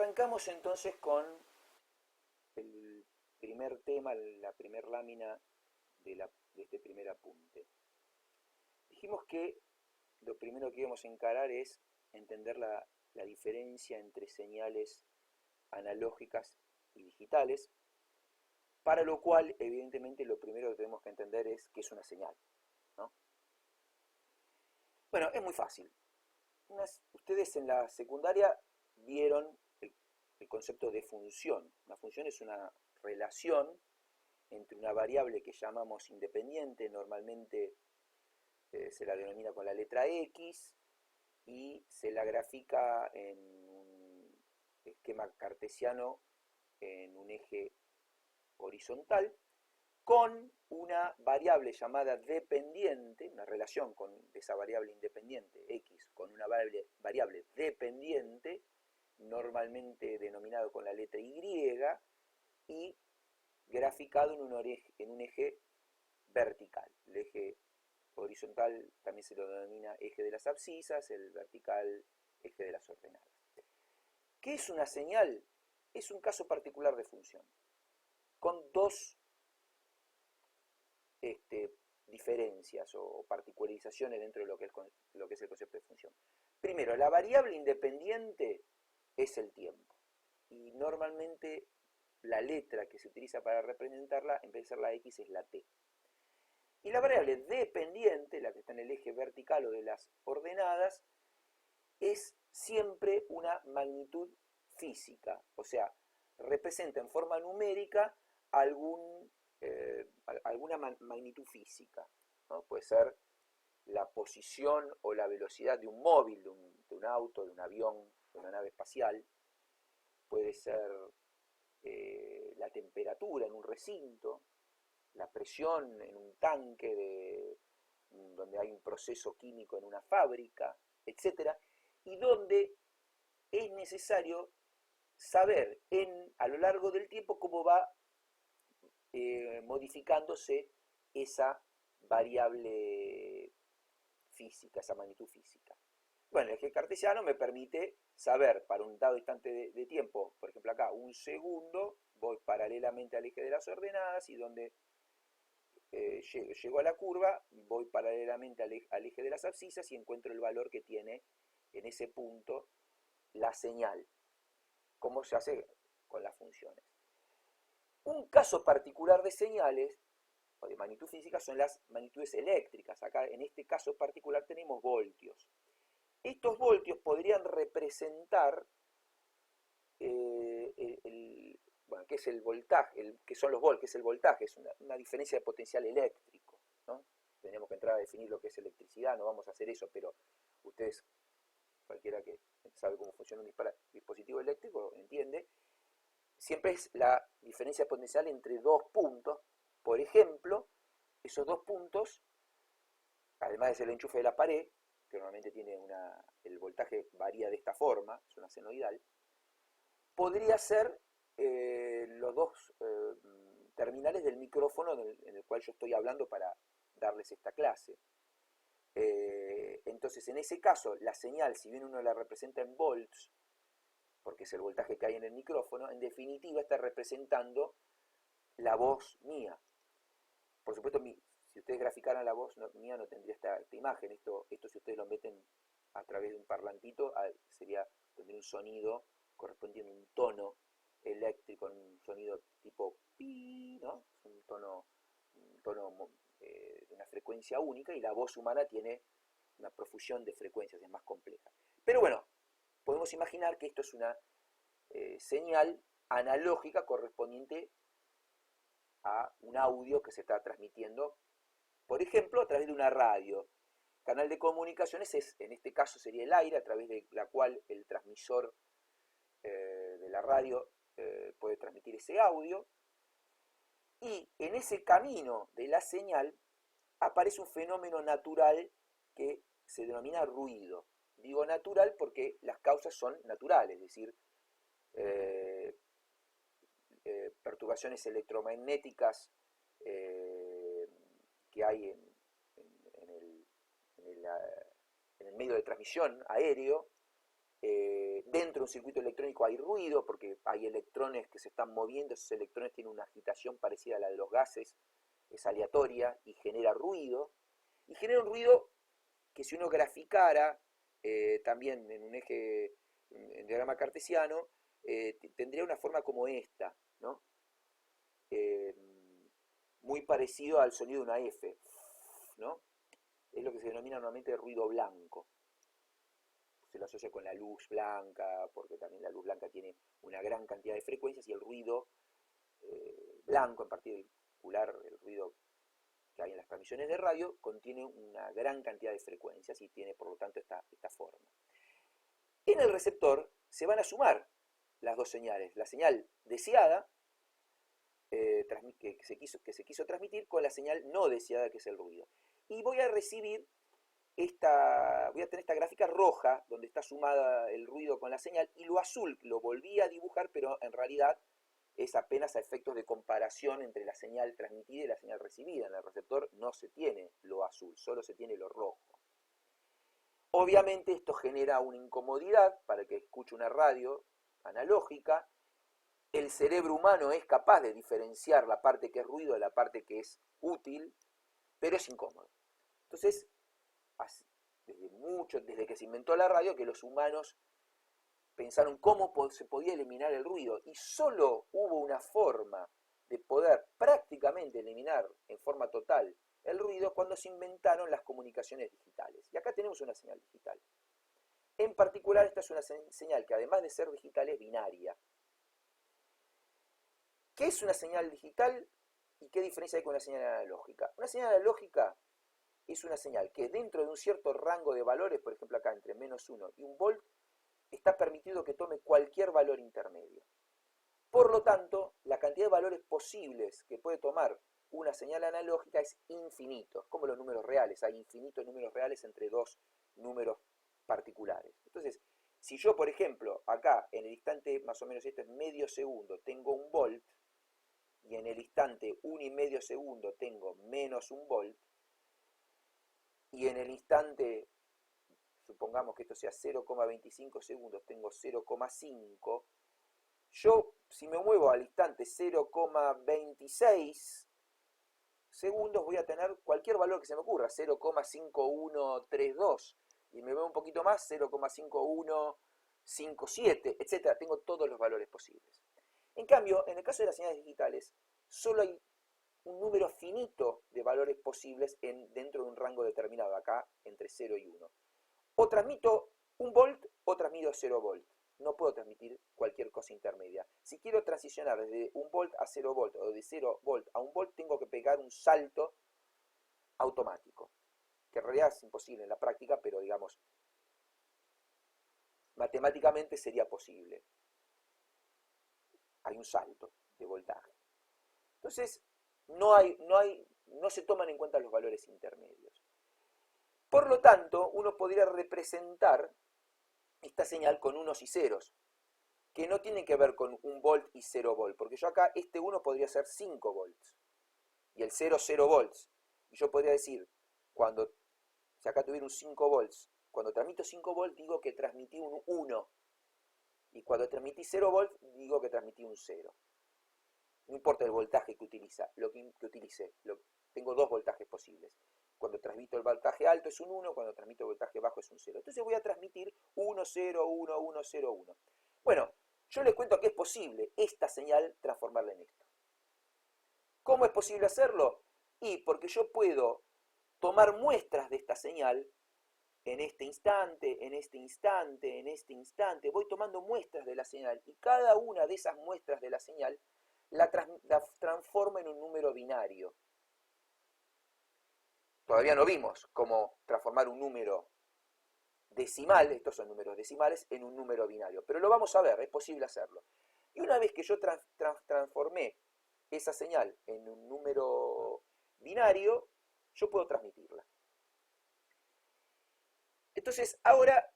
Arrancamos entonces con el primer tema, la primera lámina de este primer apunte. Dijimos que lo primero que íbamos a encarar es entender la diferencia entre señales analógicas y digitales, para lo cual, evidentemente, lo primero que tenemos que entender es qué es una señal, ¿no? Bueno, es muy fácil. Ustedes en la secundaria vieron el concepto de función. Una función es una relación entre una variable que llamamos independiente, normalmente se la denomina con la letra X, y se la grafica en un esquema cartesiano en un eje horizontal, con una variable llamada dependiente, una relación de esa variable independiente, X, con una variable dependiente, normalmente denominado con la letra Y graficado en un eje vertical. El eje horizontal también se lo denomina eje de las abscisas, el vertical eje de las ordenadas. ¿Qué es una señal? Es un caso particular de función, con dos diferencias o particularizaciones dentro de lo que es el concepto de función. Primero, la variable independiente es el tiempo, y normalmente la letra que se utiliza para representarla, en vez de ser la X, es la T. Y la variable dependiente, la que está en el eje vertical o de las ordenadas, es siempre una magnitud física, o sea, representa en forma numérica alguna magnitud física, ¿no? Puede ser la posición o la velocidad de un móvil, de un auto, de un avión, de una nave espacial. Puede ser la temperatura en un recinto, la presión en un tanque donde hay un proceso químico en una fábrica, etc. Y donde es necesario saber a lo largo del tiempo cómo va modificándose esa variable física, esa magnitud física. Bueno, el eje cartesiano me permite saber para un dado instante de tiempo, por ejemplo acá, un segundo, voy paralelamente al eje de las ordenadas, y donde llego a la curva, voy paralelamente al eje de las abscisas y encuentro el valor que tiene en ese punto la señal. ¿Cómo se hace con las funciones? Un caso particular de señales o de magnitud física son las magnitudes eléctricas. Acá en este caso particular tenemos voltios. Estos voltios podrían representar bueno, ¿qué es el voltaje? ¿Qué son los voltios? ¿Qué es el voltaje? Es una diferencia de potencial eléctrico, ¿no? Tenemos que entrar a definir lo que es electricidad, no vamos a hacer eso, pero ustedes, cualquiera que sabe cómo funciona un dispositivo eléctrico, entiende. Siempre es la diferencia potencial entre dos puntos. Por ejemplo, esos dos puntos, además de ser el enchufe de la pared, que normalmente tiene el voltaje varía de esta forma, es una senoidal, podría ser los dos terminales del micrófono en el cual yo estoy hablando para darles esta clase. Entonces, en ese caso, la señal, si bien uno la representa en volts, porque es el voltaje que hay en el micrófono, en definitiva está representando la voz mía. Por supuesto, si ustedes graficaran la voz mía no tendría esta imagen. Esto si ustedes lo meten a través de un parlantito, tendría un sonido correspondiente a un tono eléctrico, un sonido tipo pi, ¿no? Un tono de una frecuencia única, y la voz humana tiene una profusión de frecuencias, es más compleja. Pero bueno, podemos imaginar que esto es una señal analógica correspondiente a un audio que se está transmitiendo, por ejemplo, a través de una radio. Canal de comunicaciones en este caso sería el aire, a través de la cual el transmisor de la radio puede transmitir ese audio, y en ese camino de la señal aparece un fenómeno natural que se denomina ruido. Digo natural porque las causas son naturales, es decir, perturbaciones electromagnéticas que hay en el medio de transmisión aéreo, dentro de un circuito electrónico hay ruido, porque hay electrones que se están moviendo, esos electrones tienen una agitación parecida a la de los gases, es aleatoria y genera ruido. Y genera un ruido que si uno graficara también en un eje, en diagrama cartesiano, tendría una forma como esta, ¿no? Muy parecido al sonido de una F, ¿no? Es lo que se denomina normalmente ruido blanco. Se lo asocia con la luz blanca, porque también la luz blanca tiene una gran cantidad de frecuencias, y el ruido blanco, en particular el ruido que hay en las transmisiones de radio, contiene una gran cantidad de frecuencias y tiene por lo tanto esta forma. En el receptor se van a sumar las dos señales, la señal deseada que se quiso transmitir con la señal no deseada, que es el ruido. Y voy a recibir voy a tener esta gráfica roja donde está sumada el ruido con la señal, y lo azul lo volví a dibujar, pero en realidad es apenas a efectos de comparación entre la señal transmitida y la señal recibida. En el receptor no se tiene lo azul, solo se tiene lo rojo. Obviamente esto genera una incomodidad para el que escuche una radio analógica. El cerebro humano es capaz de diferenciar la parte que es ruido de la parte que es útil, pero es incómodo. Entonces, desde que se inventó la radio, que los humanos pensaron cómo se podía eliminar el ruido, y solo hubo una forma de poder prácticamente eliminar en forma total el ruido cuando se inventaron las comunicaciones digitales. Y acá tenemos una señal digital. En particular, esta es una señal que, además de ser digital, es binaria. ¿Qué es una señal digital y qué diferencia hay con una señal analógica? Una señal analógica es una señal que dentro de un cierto rango de valores, por ejemplo acá entre -1 y 1 volt, está permitido que tome cualquier valor intermedio. Por lo tanto, la cantidad de valores posibles que puede tomar una señal analógica es infinito, como los números reales. Hay infinitos números reales entre dos números particulares. Entonces, si yo, por ejemplo, acá en el instante, más o menos esto es medio segundo, tengo 1 volt, y en el instante 1,5 segundo tengo -1 volt, y en el instante, supongamos que esto sea 0,25 segundos, tengo 0,5, yo, si me muevo al instante 0,26 segundos, voy a tener cualquier valor que se me ocurra, 0,5132, y me veo un poquito más, 0,5157, etc. Tengo todos los valores posibles. En cambio, en el caso de las señales digitales, solo hay un número finito de valores posibles dentro de un rango determinado, acá entre 0 y 1. O transmito 1 volt o transmito 0 volt. No puedo transmitir cualquier cosa intermedia. Si quiero transicionar desde 1 volt a 0 volt o de 0 volt a 1 volt, tengo que pegar un salto automático, que en realidad es imposible en la práctica, pero digamos, matemáticamente sería posible. Hay un salto de voltaje. Entonces, no se toman en cuenta los valores intermedios. Por lo tanto, uno podría representar esta señal con unos y ceros, que no tienen que ver con 1 volt y 0 volt, porque yo acá, este 1 podría ser 5 volts, y el 0, 0 volts. Y yo podría decir, si acá tuviera un 5 volts, cuando transmito 5 volts digo que transmití un 1, y cuando transmití 0 volts digo que transmití un 0. No importa el voltaje que utilice, tengo dos voltajes posibles. Cuando transmito el voltaje alto es un 1, cuando transmito el voltaje bajo es un 0. Entonces voy a transmitir 1, 0, 1, 1, 0, 1. Bueno, yo les cuento que es posible esta señal transformarla en esto. ¿Cómo es posible hacerlo? Y porque yo puedo tomar muestras de esta señal en este instante, en este instante, en este instante. Voy tomando muestras de la señal, y cada una de esas muestras de la señal la transforma en un número binario. Todavía no vimos cómo transformar un número decimal, estos son números decimales, en un número binario, pero lo vamos a ver, es posible hacerlo. Y una vez que yo transformé esa señal en un número binario, yo puedo transmitirla. Entonces, ahora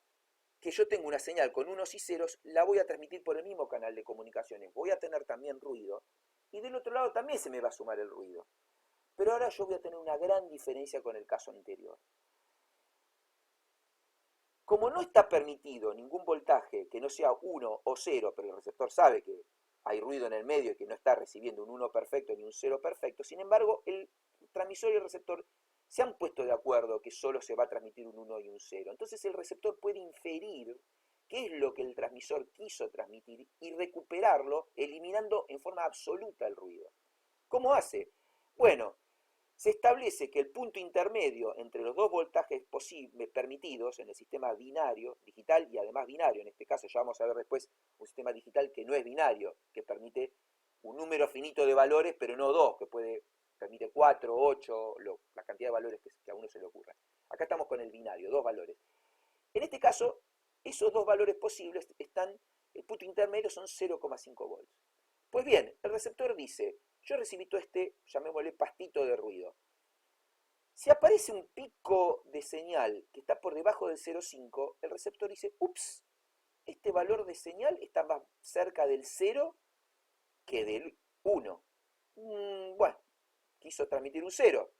que yo tengo una señal con unos y ceros, la voy a transmitir por el mismo canal de comunicaciones. Voy a tener también ruido, y del otro lado también se me va a sumar el ruido. Pero ahora yo voy a tener una gran diferencia con el caso anterior. Como no está permitido ningún voltaje que no sea 1 o 0, pero el receptor sabe que hay ruido en el medio y que no está recibiendo un 1 perfecto ni un 0 perfecto, sin embargo, el transmisor y el receptor se han puesto de acuerdo que solo se va a transmitir un 1 y un 0. Entonces el receptor puede inferir qué es lo que el transmisor quiso transmitir y recuperarlo eliminando en forma absoluta el ruido. ¿Cómo hace? Bueno, se establece que el punto intermedio entre los dos voltajes permitidos en el sistema binario, digital y además binario, en este caso ya vamos a ver después un sistema digital que no es binario, que permite un número finito de valores, pero no dos, que permite 4, 8, la cantidad de valores que a uno se le ocurra. Acá estamos con el binario, dos valores. En este caso, esos dos valores posibles el punto intermedio son 0,5 volts. Pues bien, el receptor dice, yo recibí todo este, llamémosle pastito de ruido. Si aparece un pico de señal que está por debajo del 0,5, el receptor dice, ups, este valor de señal está más cerca del 0 que del 1. Bueno, quiso transmitir un 0.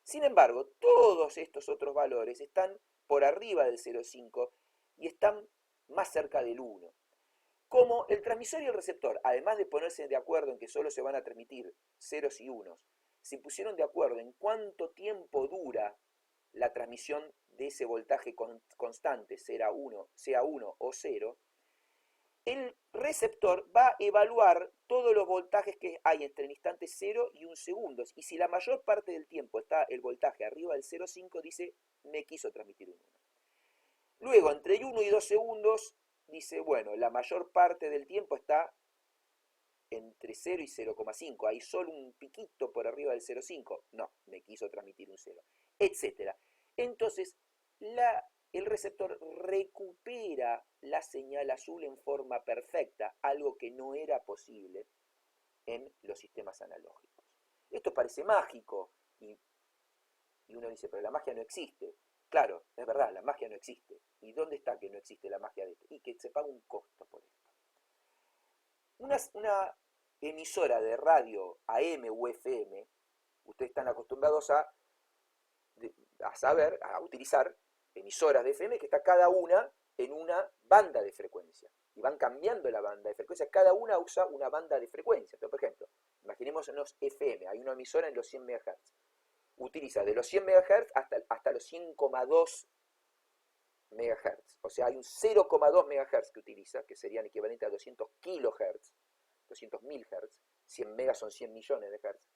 Sin embargo, todos estos otros valores están por arriba del 0,5 y están más cerca del 1. Como el transmisor y el receptor, además de ponerse de acuerdo en que solo se van a transmitir ceros y unos, se pusieron de acuerdo en cuánto tiempo dura la transmisión de ese voltaje constante, sea 1 o 0, el receptor va a evaluar todos los voltajes que hay entre el instante 0 y 1 segundo. Y si la mayor parte del tiempo está el voltaje arriba del 0,5, dice, me quiso transmitir un 1. Luego, entre 1 y 2 segundos, dice, bueno, la mayor parte del tiempo está entre 0 y 0,5. Hay solo un piquito por arriba del 0,5. No, me quiso transmitir un 0, etc. Entonces, el receptor recupera la señal azul en forma perfecta, algo que no era posible en los sistemas analógicos. Esto parece mágico y uno dice, pero la magia no existe. Claro, es verdad, la magia no existe. ¿Y dónde está que no existe la magia de esto? Y que se paga un costo por esto. Una emisora de radio AM u FM, ustedes están acostumbrados a utilizar emisoras de FM que está cada una en una banda de frecuencia. Y van cambiando la banda de frecuencia. Cada una usa una banda de frecuencia. Entonces, por ejemplo, imaginemos en los FM, hay una emisora en los 100 MHz. Utiliza de los 100 MHz hasta los 100,2 MHz. O sea, hay un 0,2 MHz que utiliza, que serían equivalentes a 200 kHz, 200.000 Hz. 100 megas son 100 millones de Hz.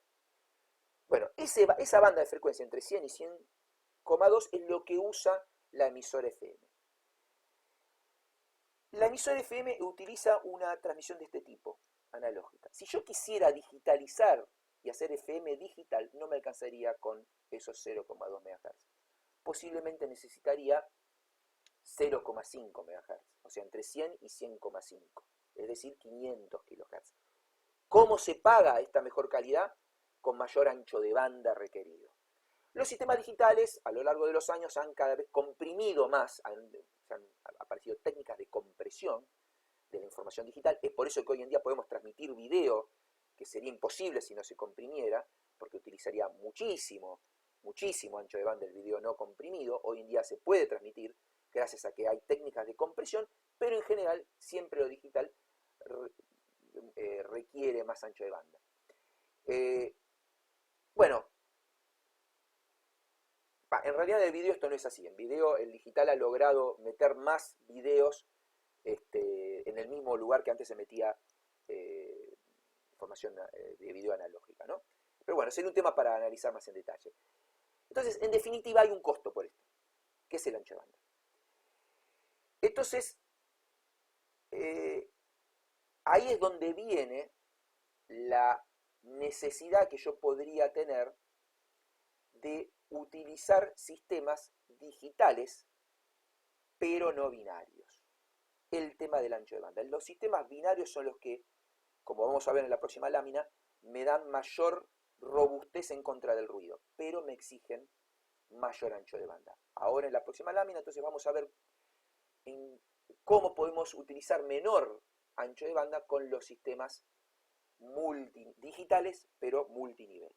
Bueno, esa banda de frecuencia entre 100 y 100,2 es lo que usa la emisora FM. La emisora FM utiliza una transmisión de este tipo, analógica. Si yo quisiera digitalizar y hacer FM digital, no me alcanzaría con esos 0,2 MHz. Posiblemente necesitaría 0,5 MHz, o sea, entre 100 y 100,5, es decir, 500 kHz. ¿Cómo se paga esta mejor calidad? Con mayor ancho de banda requerido. Los sistemas digitales, a lo largo de los años, han cada vez comprimido más, han aparecido técnicas de compresión de la información digital. Es por eso que hoy en día podemos transmitir video, que sería imposible si no se comprimiera, porque utilizaría muchísimo ancho de banda el video no comprimido. Hoy en día se puede transmitir gracias a que hay técnicas de compresión, pero en general siempre lo digital requiere más ancho de banda. Bueno, en realidad el video esto no es así. En video el digital ha logrado meter más videos en el mismo lugar que antes se metía información de video analógica, ¿no? Pero bueno, sería un tema para analizar más en detalle. Entonces, en definitiva, hay un costo por esto, que es el ancho de banda. Entonces, ahí es donde viene la necesidad que yo podría tener de utilizar sistemas digitales, pero no binarios. El tema del ancho de banda. Los sistemas binarios son los que, como vamos a ver en la próxima lámina, me dan mayor robustez en contra del ruido, pero me exigen mayor ancho de banda. Ahora en la próxima lámina, entonces vamos a ver cómo podemos utilizar menor ancho de banda con los sistemas digitales, pero multinivel.